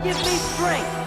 Give me strength!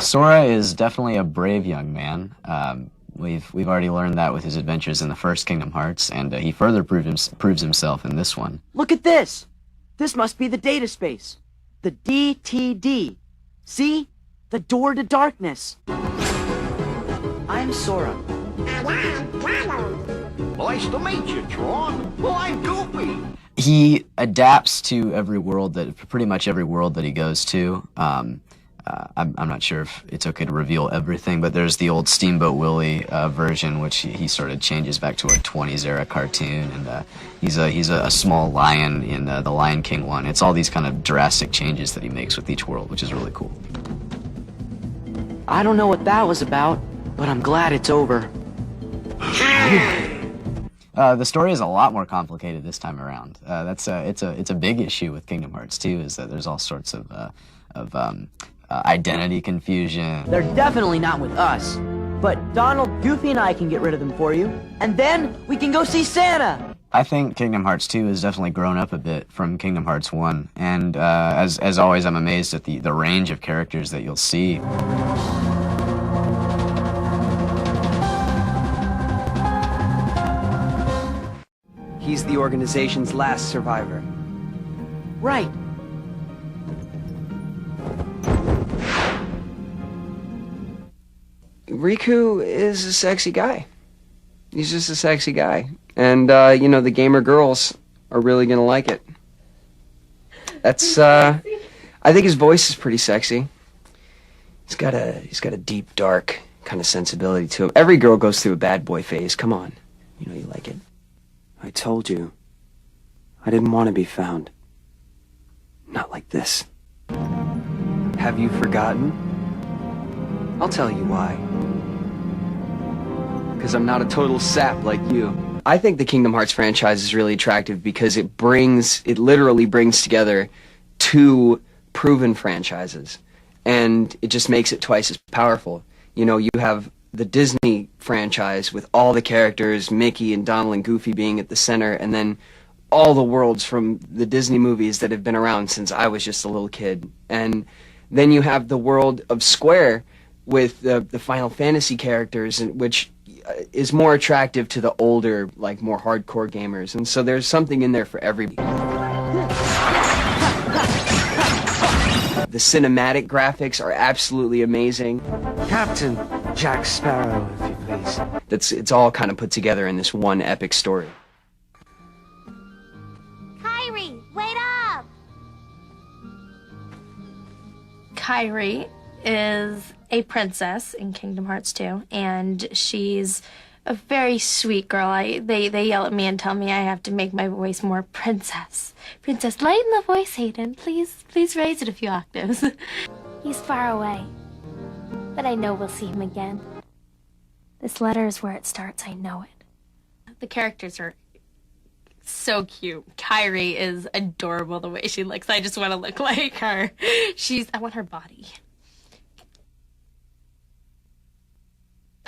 Sora is definitely a brave young man. We've already learned that with his adventures in the first Kingdom Hearts, and he further proves himself in this one. Look at this! This must be the data space. The DTD. See? The door to darkness. I'm Sora. Nice to meet you, Tron. Well, I'm Goofy. He adapts to every world pretty much every world that he goes to. I'm not sure if it's okay to reveal everything, but there's the old Steamboat Willie version, which he sort of changes back to a 20s era cartoon, and he's a small lion in the Lion King one. It's all these kind of drastic changes that he makes with each world, which is really cool. I don't know what that was about, but I'm glad it's over. The story is a lot more complicated this time around. It's a big issue with Kingdom Hearts 2, is that there's all sorts of identity confusion. They're definitely not with us. But Donald, Goofy, and I can get rid of them for you. And then we can go see Santa! I think Kingdom Hearts 2 has definitely grown up a bit from Kingdom Hearts 1. And as always, I'm amazed at the range of characters that you'll see. He's the organization's last survivor. Right. Riku is a sexy guy. He's just a sexy guy. And, you know, the gamer girls are really gonna like it. That's, I think his voice is pretty sexy. He's got a deep, dark kind of sensibility to him. Every girl goes through a bad boy phase. Come on. You know you like it. I told you. I didn't want to be found. Not like this. Have you forgotten? I'll tell you why. Because I'm not a total sap like you. I think the Kingdom Hearts franchise is really attractive because it literally brings together two proven franchises. And it just makes it twice as powerful. You know, you have the Disney franchise with all the characters, Mickey and Donald and Goofy being at the center, and then all the worlds from the Disney movies that have been around since I was just a little kid. And then you have the world of Square with the Final Fantasy characters, which is more attractive to the older, like, more hardcore gamers. And so there's something in there for everybody. The cinematic graphics are absolutely amazing. Captain Jack Sparrow, if you please. It's all kind of put together in this one epic story. Kairi, wait up! Kairi is a princess in Kingdom Hearts 2, and she's a very sweet girl. They yell at me and tell me I have to make my voice more princess. Princess, lighten the voice, Hayden. Please raise it a few octaves. He's far away, but I know we'll see him again. This letter is where it starts, I know it. The characters are so cute. Kairi is adorable the way she looks. I just want to look like her. I want her body.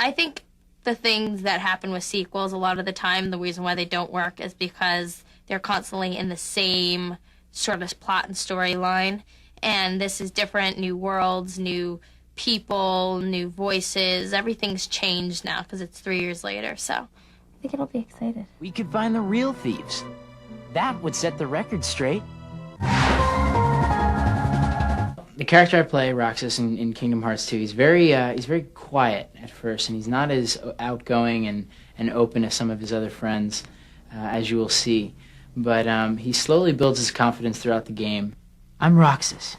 I think the things that happen with sequels, a lot of the time, the reason why they don't work is because they're constantly in the same sort of plot and storyline. And this is different, new worlds, new people, new voices. Everything's changed now because it's 3 years later, so I think it'll be exciting. We could find the real thieves. That would set the record straight. The character I play, Roxas, in Kingdom Hearts 2, he's very quiet at first, and he's not as outgoing and open as some of his other friends, as you will see. But he slowly builds his confidence throughout the game. I'm Roxas.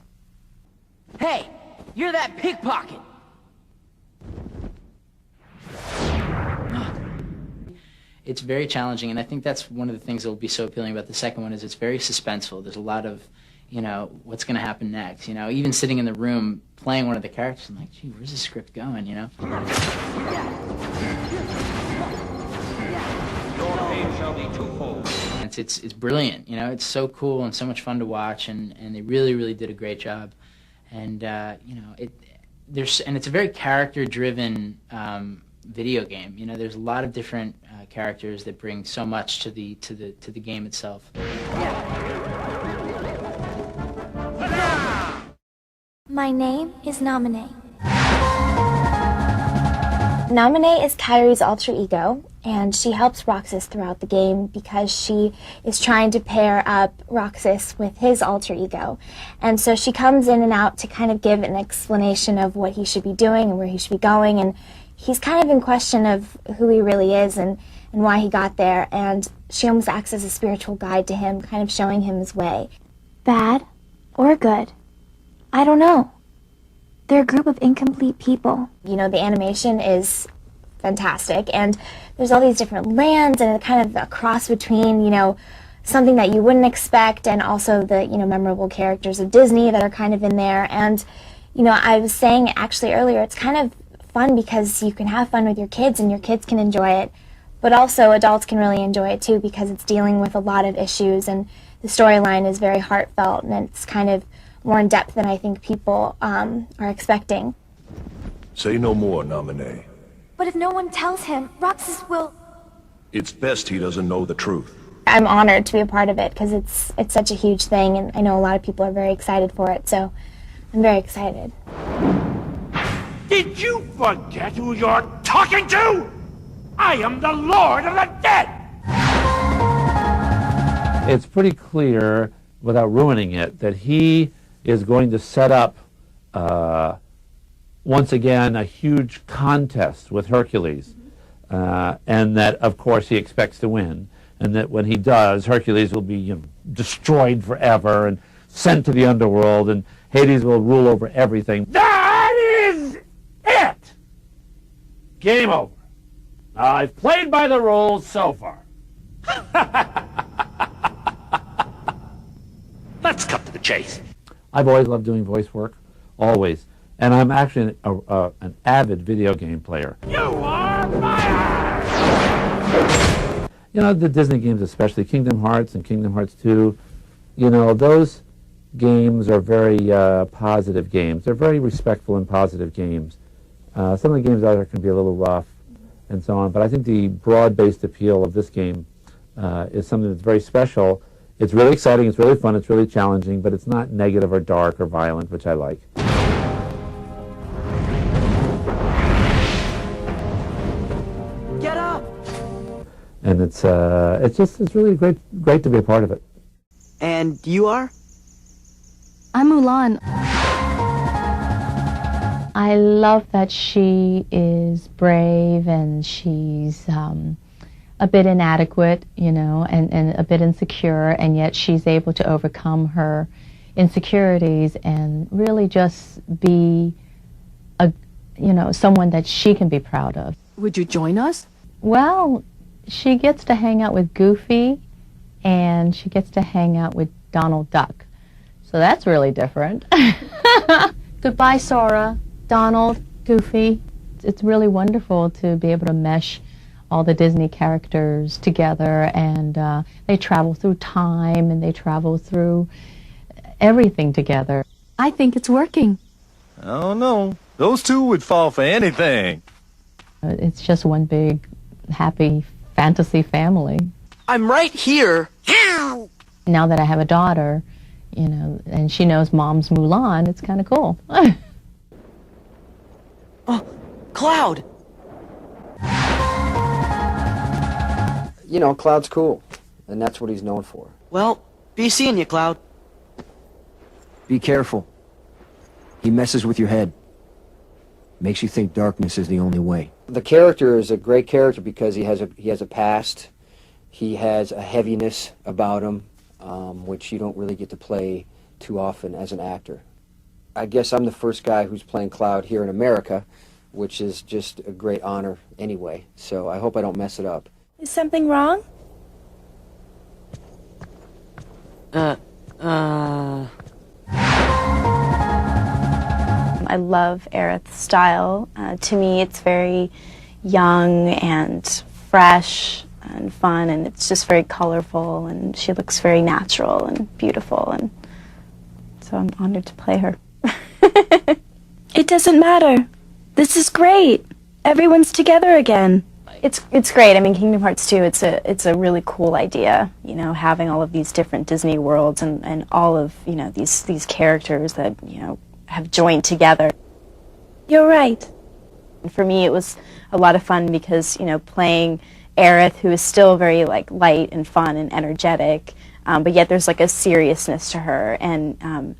Hey, you're that pickpocket! It's very challenging, and I think that's one of the things that will be so appealing about the second one is it's very suspenseful. There's a lot of, you know, what's going to happen next, you know? Even sitting in the room playing one of the characters, I'm like, gee, where's the script going, you know? Your pain shall be twofold. It's brilliant, you know? It's so cool and so much fun to watch, and they really, really did a great job. And, you know, it's a very character-driven video game. You know, there's a lot of different characters that bring so much to the game itself. My name is Naminé. Naminé is Kairi's alter ego, and she helps Roxas throughout the game because she is trying to pair up Roxas with his alter ego. And so she comes in and out to kind of give an explanation of what he should be doing and where he should be going, and he's kind of in question of who he really is and why he got there, and she almost acts as a spiritual guide to him, kind of showing him his way. Bad or good? I don't know. They're a group of incomplete people. You know, the animation is fantastic, and there's all these different lands and kind of a cross between, you know, something that you wouldn't expect and also the, you know, memorable characters of Disney that are kind of in there. And, you know, I was saying actually earlier, it's kind of fun because you can have fun with your kids and your kids can enjoy it, but also adults can really enjoy it too because it's dealing with a lot of issues and the storyline is very heartfelt and it's kind of more in depth than I think people are expecting. Say no more, Naminé. But if no one tells him, Roxas will... It's best he doesn't know the truth. I'm honored to be a part of it because it's such a huge thing and I know a lot of people are very excited for it, so I'm very excited. Did you forget who you're talking to? I am the Lord of the Dead! It's pretty clear, without ruining it, that he is going to set up, once again, a huge contest with Hercules. And that, of course, he expects to win. And that when he does, Hercules will be, you know, destroyed forever and sent to the underworld, and Hades will rule over everything. That is it! Game over. I've played by the rules so far. Let's cut to the chase. I've always loved doing voice work, always. And I'm actually an avid video game player. You are fired! You know, the Disney games, especially Kingdom Hearts and Kingdom Hearts 2, you know, those games are very positive games. They're very respectful and positive games. Some of the games out there can be a little rough and so on, but I think the broad-based appeal of this game is something that's very special. It's really exciting, it's really fun, it's really challenging, but it's not negative or dark or violent, which I like. Get up! And it's really great to be a part of it. And you are? I'm Mulan. I love that she is brave and she's a bit inadequate, you know, and a bit insecure, and yet she's able to overcome her insecurities and really just be someone that she can be proud of. Would you join us? Well, she gets to hang out with Goofy and she gets to hang out with Donald Duck. So that's really different. Goodbye, Sora, Donald, Goofy. It's really wonderful to be able to mesh all the Disney characters together, and they travel through time and they travel through everything together. I think it's working. I don't know. Those two would fall for anything. It's just one big, happy fantasy family. I'm right here. Now that I have a daughter, you know, and she knows Mom's Mulan, it's kind of cool. Oh, Cloud! You know, Cloud's cool, and that's what he's known for. Well, be seeing you, Cloud. Be careful. He messes with your head. Makes you think darkness is the only way. The character is a great character because he has a past. He has a heaviness about him, which you don't really get to play too often as an actor. I guess I'm the first guy who's playing Cloud here in America, which is just a great honor anyway, so I hope I don't mess it up. Is something wrong? I love Aerith's style. To me, it's very young and fresh and fun, and it's just very colorful, and she looks very natural and beautiful, and so I'm honored to play her. It doesn't matter. This is great. Everyone's together again. It's great. I mean, Kingdom Hearts 2, it's a really cool idea, you know, having all of these different Disney worlds and all of, you know, these characters that, you know, have joined together. You're right. For me, it was a lot of fun because, you know, playing Aerith, who is still very, like, light and fun and energetic, but yet there's, like, a seriousness to her, and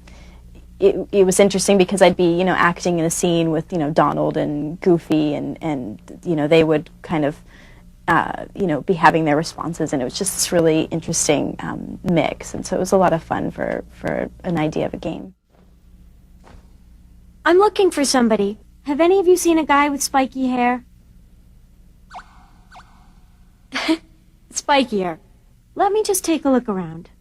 it was interesting because I'd be, you know, acting in a scene with, you know, Donald and Goofy, and you know, they would kind of, you know, be having their responses, and it was just this really interesting mix, and so it was a lot of fun for an idea of a game. I'm looking for somebody. Have any of you seen a guy with spiky hair? Spikier. Let me just take a look around.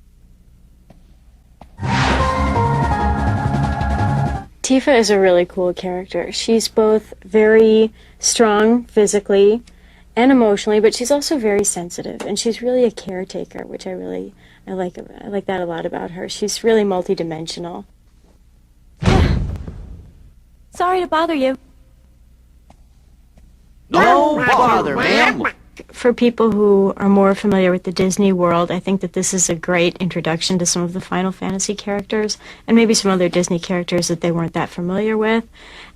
Tifa is a really cool character. She's both very strong physically and emotionally, but she's also very sensitive, and she's really a caretaker, which I like that a lot about her. She's really multidimensional. Sorry to bother you. No bother, ma'am. For people who are more familiar with the Disney world, I think that this is a great introduction to some of the Final Fantasy characters, and maybe some other Disney characters that they weren't that familiar with.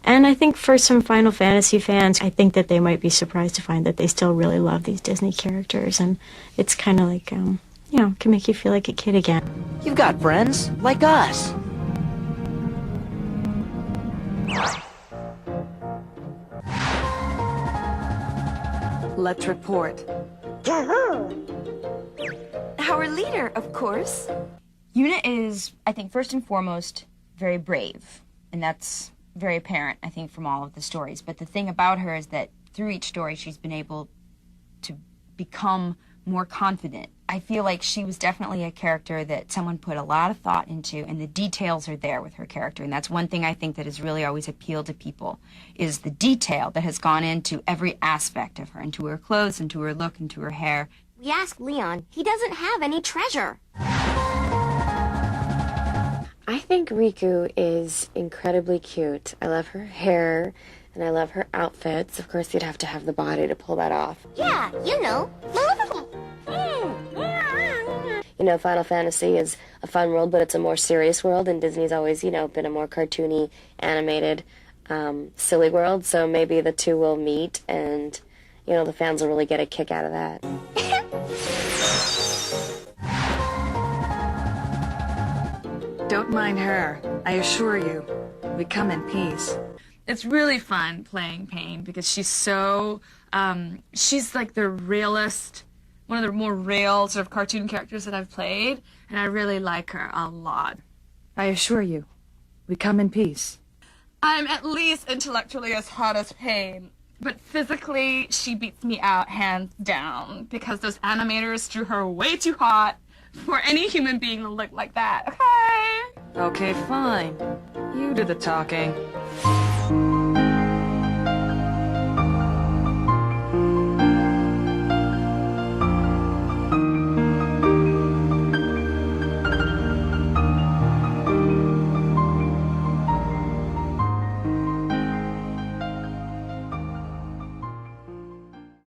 And I think for some Final Fantasy fans, I think that they might be surprised to find that they still really love these Disney characters, and it's kind of like, you know, can make you feel like a kid again. You've got friends like us. Let's report. Our leader, of course. Yuna is, I think, first and foremost, very brave. And that's very apparent, I think, from all of the stories. But the thing about her is that through each story, she's been able to become more confident. I feel like she was definitely a character that someone put a lot of thought into, and the details are there with her character. And that's one thing I think that has really always appealed to people, is the detail that has gone into every aspect of her, into her clothes, into her look, into her hair. We asked Leon. He doesn't have any treasure. I think Riku is incredibly cute. I love her hair, and I love her outfits. Of course, you'd have to have the body to pull that off. Yeah, you know. You know, Final Fantasy is a fun world, but it's a more serious world, and Disney's always, you know, been a more cartoony, animated, silly world, so maybe the two will meet, and, you know, the fans will really get a kick out of that. Don't mind her. I assure you, we come in peace. It's really fun playing Pain because she's so, she's like the realest, one of the more real sort of cartoon characters that I've played, and I really like her a lot. I assure you, we come in peace. I'm at least intellectually as hot as Pain, but physically she beats me out hands down because those animators drew her way too hot for any human being to look like that, okay? Okay, fine. You do the talking.